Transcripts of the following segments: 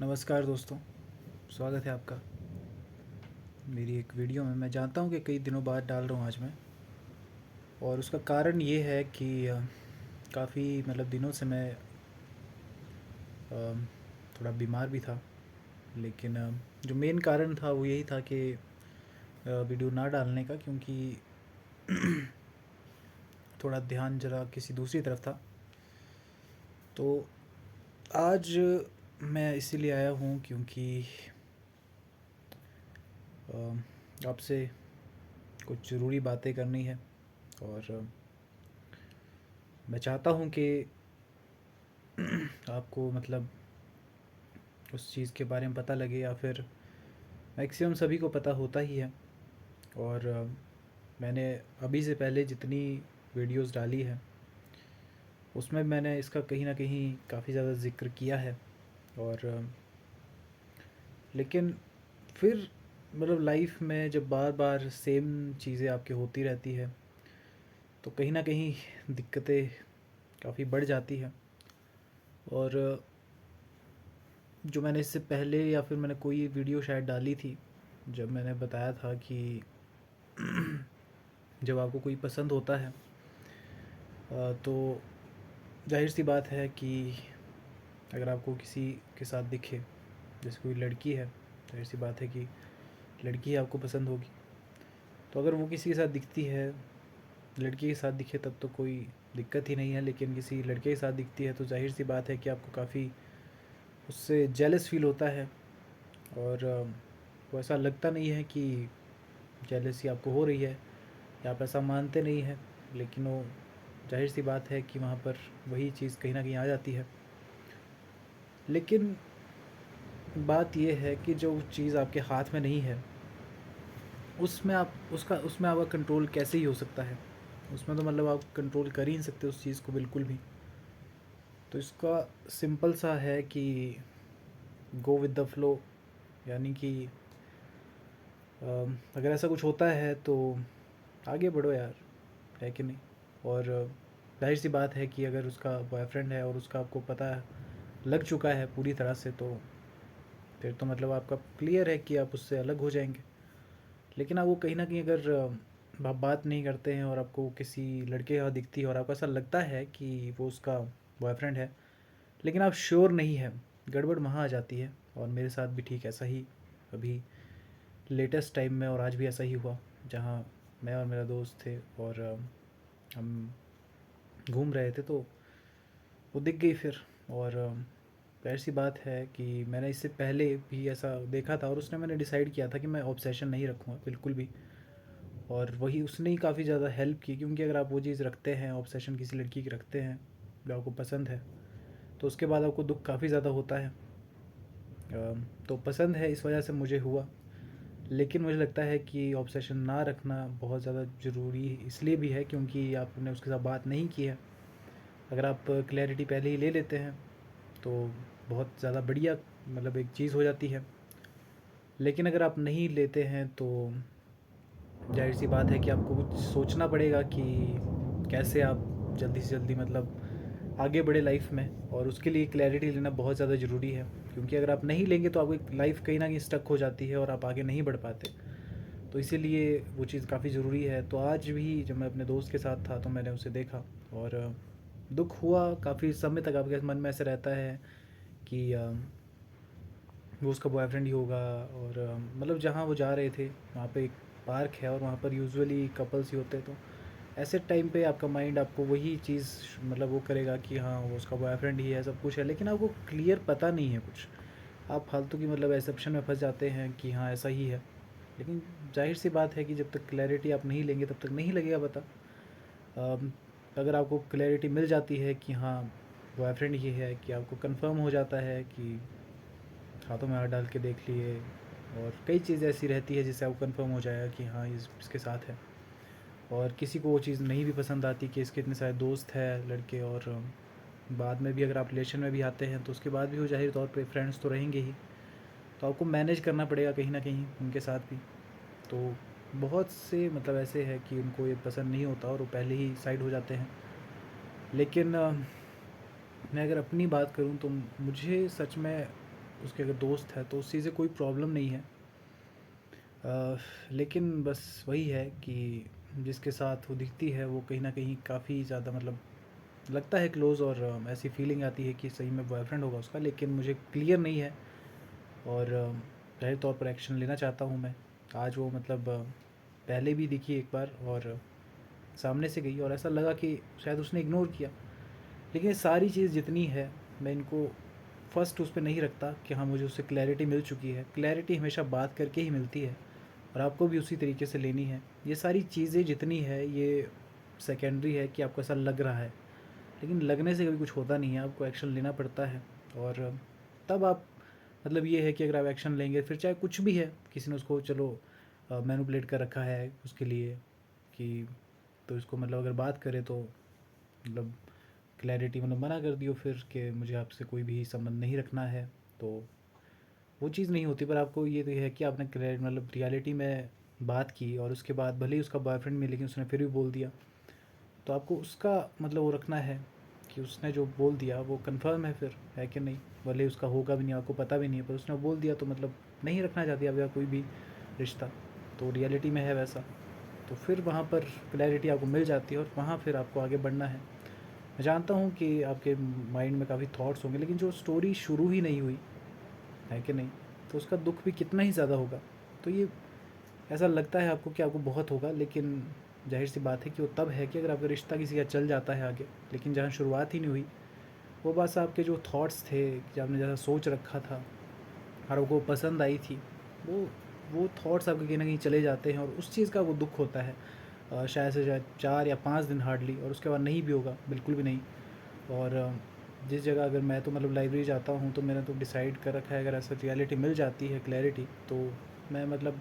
नमस्कार दोस्तों, स्वागत है आपका मेरी एक वीडियो में। मैं जानता हूँ कि कई दिनों बाद डाल रहा हूँ आज मैं, और उसका कारण ये है कि काफ़ी दिनों से मैं थोड़ा बीमार भी था। लेकिन जो मेन कारण था वो यही था कि वीडियो ना डालने का, क्योंकि थोड़ा ध्यान ज़रा किसी दूसरी तरफ था। तो आज मैं इसीलिए आया हूँ क्योंकि आपसे कुछ ज़रूरी बातें करनी है। और मैं चाहता हूँ कि आपको उस चीज़ के बारे में पता लगे, या फिर मैक्सिमम सभी को पता होता ही है। और मैंने अभी से पहले जितनी वीडियोस डाली है उसमें मैंने इसका कहीं ना कहीं काफ़ी ज़्यादा ज़िक्र किया है। और लेकिन फिर लाइफ में जब बार बार सेम चीज़ें आपके होती रहती है तो कहीं ना कहीं दिक्कतें काफ़ी बढ़ जाती है। और जो मैंने इससे पहले, या फिर मैंने कोई वीडियो शायद डाली थी जब मैंने बताया था कि जब आपको कोई पसंद होता है तो जाहिर सी बात है कि अगर आपको किसी के साथ दिखे, जैसे कोई लड़की है, जाहिर सी बात है कि लड़की ही आपको पसंद होगी। तो अगर वो किसी के साथ दिखती है, लड़की के साथ दिखे, तब तो कोई दिक्कत ही नहीं है। लेकिन किसी लड़के के साथ दिखती है तो जाहिर सी बात है कि आपको काफ़ी उससे जेलस फील होता है। और वो ऐसा लगता नहीं है कि जेलसी आपको हो रही है, या आप ऐसा मानते नहीं हैं, लेकिन वो जाहिर सी बात है कि वहाँ पर वही चीज़ कहीं ना कहीं आ जाती है। लेकिन बात यह है कि जो चीज़ आपके हाथ में नहीं है उसमें आपका कंट्रोल कैसे ही हो सकता है। उसमें तो आप कंट्रोल कर ही नहीं सकते उस चीज़ को बिल्कुल भी। तो इसका सिंपल सा है कि गो विद द फ्लो, यानी कि अगर ऐसा कुछ होता है तो आगे बढ़ो यार, है कि नहीं। और जाहिर सी बात है कि अगर उसका बॉयफ्रेंड है और उसका आपको पता लग चुका है पूरी तरह से, तो फिर तो आपका क्लियर है कि आप उससे अलग हो जाएंगे। लेकिन आप वो कहीं ना कहीं अगर आप बात नहीं करते हैं और आपको किसी लड़के का दिखती है और आपको ऐसा लगता है कि वो उसका बॉयफ्रेंड है, लेकिन आप श्योर नहीं है, गड़बड़ वहाँ आ जाती है। और मेरे साथ भी ठीक ऐसा ही अभी लेटेस्ट टाइम में, और आज भी ऐसा ही हुआ, जहाँ मैं और मेरा दोस्त थे और हम घूम रहे थे, तो वो दिख गई फिर। और जाहिर सी बात है कि मैंने इससे पहले भी ऐसा देखा था, और उसने मैंने डिसाइड किया था कि मैं ऑब्सेशन नहीं रखूँगा बिल्कुल भी। और वही उसने ही काफ़ी ज़्यादा हेल्प की, क्योंकि अगर आप वो चीज़ रखते हैं, ऑब्सेशन किसी लड़की की रखते हैं जो आपको पसंद है, तो उसके बाद आपको दुख काफ़ी ज़्यादा होता है। तो पसंद है इस वजह से मुझे हुआ। लेकिन मुझे लगता है कि ऑब्सेशन ना रखना बहुत ज़्यादा ज़रूरी इसलिए भी है क्योंकि आपने उसके साथ बात नहीं की है। अगर आप क्लैरिटी पहले ही ले लेते हैं तो बहुत ज़्यादा बढ़िया एक चीज़ हो जाती है। लेकिन अगर आप नहीं लेते हैं तो जाहिर सी बात है कि आपको कुछ सोचना पड़ेगा कि कैसे आप जल्दी से जल्दी आगे बढ़े लाइफ में। और उसके लिए क्लैरिटी लेना बहुत ज़्यादा ज़रूरी है, क्योंकि अगर आप नहीं लेंगे तो आपकी लाइफ कहीं ना कहीं स्टक हो जाती है और आप आगे नहीं बढ़ पाते। तो इसीलिए वो चीज़ काफ़ी ज़रूरी है। तो आज भी जब मैं अपने दोस्त के साथ था तो मैंने उसे देखा, और दुख हुआ काफ़ी समय तक। आपके मन में ऐसे रहता है कि वो उसका बॉयफ्रेंड ही होगा। और जहाँ वो जा रहे थे वहाँ पे एक पार्क है, और वहाँ पर यूजुअली कपल्स ही होते हैं। तो ऐसे टाइम पे आपका माइंड आपको वही चीज़ वो करेगा कि हाँ वो उसका बॉयफ्रेंड ही है, सब कुछ है, लेकिन आपको क्लियर पता नहीं है कुछ। आप फालतू की एसेप्शन में फंस जाते हैं कि हाँ ऐसा ही है। लेकिन जाहिर सी बात है कि जब तक क्लैरिटी आप नहीं लेंगे तब तक नहीं लगेगा पता। अम, अगर आपको क्लैरिटी मिल जाती है कि हाँ बॉयफ्रेंड ही है, कि आपको कंफर्म हो जाता है कि हाथों में हाथ डाल के देख लिए, और कई चीज़ ऐसी रहती है जिससे आपको कंफर्म हो जाएगा कि हाँ इसके साथ है। और किसी को वो चीज़ नहीं भी पसंद आती कि इसके इतने सारे दोस्त हैं लड़के, और बाद में भी अगर आप रिलेशन में भी आते हैं तो उसके बाद भी वो जाहिर तौर पे फ्रेंड्स तो रहेंगे ही। तो आपको मैनेज करना पड़ेगा कहीं ना कहीं उनके साथ भी। तो बहुत से ऐसे है कि उनको ये पसंद नहीं होता और वो पहले ही साइड हो जाते हैं। लेकिन मैं अगर अपनी बात करूँ तो मुझे सच में उसके अगर दोस्त है तो उस चीज़ से कोई प्रॉब्लम नहीं है। लेकिन बस वही है कि जिसके साथ वो दिखती है वो कहीं न कहीं काफ़ी ज़्यादा मतलब लगता है क्लोज़, और ऐसी फीलिंग आती है कि सही में बॉयफ्रेंड होगा उसका, लेकिन मुझे क्लियर नहीं है। और ज़ाहिर तौर पर एक्शन लेना चाहता हूँ मैं। आज वो मतलब पहले भी दिखी एक बार और सामने से गई और ऐसा लगा कि शायद उसने इग्नोर किया। लेकिन ये सारी चीज़ जितनी है मैं इनको फर्स्ट उस पे नहीं रखता कि हाँ मुझे उससे क्लैरिटी मिल चुकी है। क्लैरिटी हमेशा बात करके ही मिलती है और आपको भी उसी तरीके से लेनी है। ये सारी चीज़ें जितनी है ये सेकेंडरी है कि आपको ऐसा लग रहा है, लेकिन लगने से कभी कुछ होता नहीं है, आपको एक्शन लेना पड़ता है। और तब आप मतलब ये है कि अगर आप एक्शन लेंगे फिर चाहे कुछ भी है, किसी ने उसको चलो मैनिपुलेट कर रखा है उसके लिए कि, तो इसको मतलब अगर बात करें तो मतलब क्लैरिटी मतलब मना कर दियो फिर कि मुझे आपसे कोई भी संबंध नहीं रखना है, तो वो चीज़ नहीं होती। पर आपको ये तो है कि आपने मतलब रियलिटी में बात की और उसके बाद भले ही उसका बॉयफ्रेंड मिले लेकिन उसने फिर भी बोल दिया, तो आपको उसका मतलब वो रखना है कि उसने जो बोल दिया वो कंफर्म है फिर, है कि नहीं। भले उसका होगा भी नहीं, आपको पता भी नहीं है, पर उसने बोल दिया तो मतलब नहीं रखना चाहती आप या कोई भी रिश्ता, तो रियलिटी में है वैसा। तो फिर वहाँ पर क्लैरिटी आपको मिल जाती है और वहाँ फिर आपको आगे बढ़ना है। मैं जानता हूँ कि आपके माइंड में काफ़ी थॉट्स होंगे, लेकिन जो स्टोरी शुरू ही नहीं हुई, है कि नहीं, तो उसका दुख भी कितना ही ज़्यादा होगा। तो ये ऐसा लगता है आपको कि आपको बहुत होगा, लेकिन जाहिर सी बात है कि वो तब है कि अगर आपका रिश्ता किसी का चल जाता है आगे, लेकिन जहाँ शुरुआत ही नहीं हुई, वो बस आपके जो थॉट्स थे कि आपने जैसा सोच रखा था और आपको पसंद आई थी, वो वो थॉट्स आपके कहीं ना कहीं चले जाते हैं और उस चीज़ का वो दुख होता है। शायद से शायद 4 या 5 दिन हार्डली, और उसके बाद नहीं भी होगा, बिल्कुल भी नहीं। और जिस जगह अगर मैं तो मतलब लाइब्रेरी जाता हूँ तो मैंने तो डिसाइड कर रखा है अगर ऐसा रियलिटी मिल जाती है क्लैरिटी, तो मैं मतलब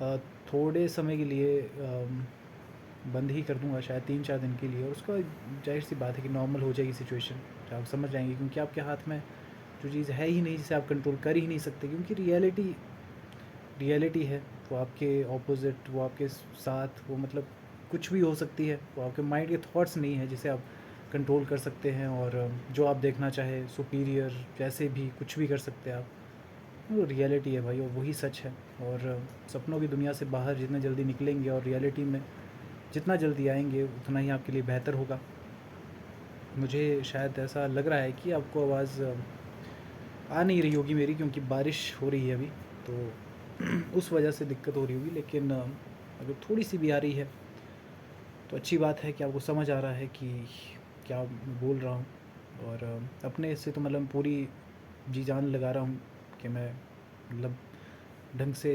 अ, थोड़े समय के लिए बंद ही कर दूँगा, शायद 3-4 दिन के लिए, और उसका जाहिर सी बात है कि नॉर्मल हो जाएगी सिचुएशन, आप समझ जाएंगे, क्योंकि आपके हाथ में जो चीज़ है ही नहीं जिसे आप कंट्रोल कर ही नहीं सकते, क्योंकि रियलिटी रियलिटी है। वो आपके ऑपोजिट, वो आपके साथ, वो मतलब कुछ भी हो सकती है। वो आपके माइंड के थॉट्स नहीं है जिसे आप कंट्रोल कर सकते हैं, और जो आप देखना चाहे सुपीरियर जैसे भी कुछ भी कर सकते हैं आप। वो रियलिटी है भाई, और वही सच है। और सपनों की दुनिया से बाहर जितने जल्दी निकलेंगे और रियलिटी में जितना जल्दी आएंगे उतना ही आपके लिए बेहतर होगा। मुझे शायद ऐसा लग रहा है कि आपको आवाज़ आ नहीं रही होगी मेरी, क्योंकि बारिश हो रही है अभी, तो उस वजह से दिक्कत हो रही होगी। लेकिन अगर थोड़ी सी भी आ रही है तो अच्छी बात है कि आपको समझ आ रहा है कि क्या बोल रहा हूँ। और अपने से तो मतलब पूरी जी जान लगा रहा हूँ कि मैं मतलब ढंग से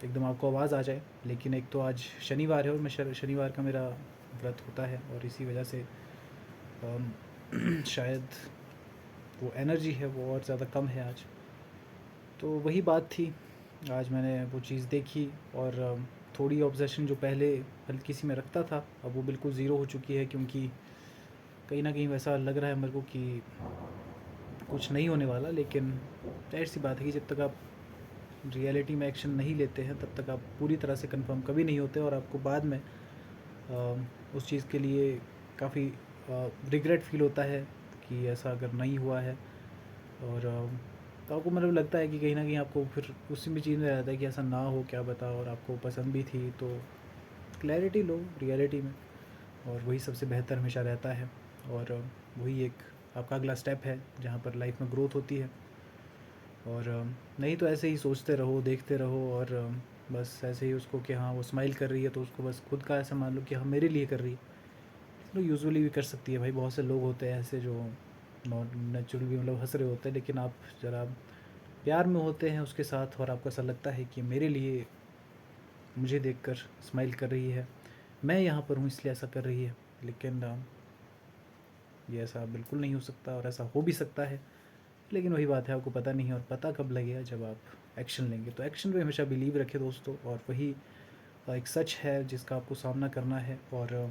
एकदम आपको आवाज़ आ जाए। लेकिन एक तो आज शनिवार है और मैं शनिवार का मेरा व्रत होता है, और इसी वजह से शायद वो एनर्जी है वो और ज़्यादा कम है आज। तो वही बात थी, आज मैंने वो चीज़ देखी, और थोड़ी ऑब्सेशन जो पहले हल्की सी मैं रखता था अब वो बिल्कुल ज़ीरो हो चुकी है, क्योंकि कहीं ना कहीं वैसा लग रहा है मेरे को कि कुछ नहीं होने वाला। लेकिन जाहिर सी बात है कि जब तक आप रियलिटी में एक्शन नहीं लेते हैं तब तक आप पूरी तरह से कंफर्म कभी नहीं होते, और आपको बाद में उस चीज़ के लिए काफ़ी रिग्रेट फील होता है कि ऐसा अगर नहीं हुआ है। और तो आपको मतलब लगता है कि कहीं ना कहीं आपको फिर उसी में चीज़ में रहता है कि ऐसा ना हो, क्या बता, और आपको पसंद भी थी तो क्लैरिटी लो रियलिटी में, और वही सबसे बेहतर हमेशा रहता है। और वही एक आपका अगला स्टेप है जहाँ पर लाइफ में ग्रोथ होती है। और नहीं तो ऐसे ही सोचते रहो, देखते रहो, और बस ऐसे ही उसको कि हाँ वो स्माइल कर रही है तो उसको बस खुद का ऐसा मान लो कि हाँ मेरे लिए कर रही है। तो यूजुअली भी कर सकती है भाई, बहुत से लोग होते हैं ऐसे जो नॉट नेचुरल भी मतलब हंस रहे होते हैं, लेकिन आप ज़रा प्यार में होते हैं उसके साथ और आपको ऐसा लगता है कि मेरे लिए मुझे देखकर स्माइल कर रही है, मैं यहाँ पर हूँ इसलिए ऐसा कर रही है। लेकिन ये ऐसा बिल्कुल नहीं हो सकता, और ऐसा हो भी सकता है लेकिन वही बात है, आपको पता नहीं है, और पता कब लगेगा जब आप एक्शन लेंगे। तो एक्शन पे हमेशा बिलीव रखें दोस्तों, और वही एक सच है जिसका आपको सामना करना है। और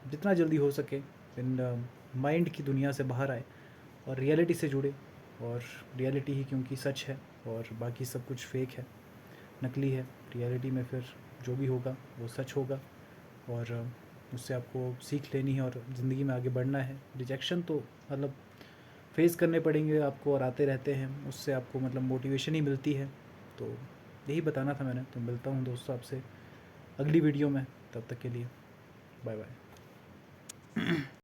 जितना जल्दी हो सके इन माइंड की दुनिया से बाहर आए और रियलिटी से जुड़े। और रियलिटी ही क्योंकि सच है, और बाकी सब कुछ फेक है, नकली है। रियलिटी में फिर जो भी होगा वो सच होगा, और उससे आपको सीख लेनी है और ज़िंदगी में आगे बढ़ना है। रिजेक्शन तो मतलब फेस करने पड़ेंगे आपको और आते रहते हैं, उससे आपको मतलब मोटिवेशन ही मिलती है। तो यही बताना था मैंने। तो मिलता हूँ दोस्तों आपसे अगली वीडियो में, तब तक के लिए बाय बाय।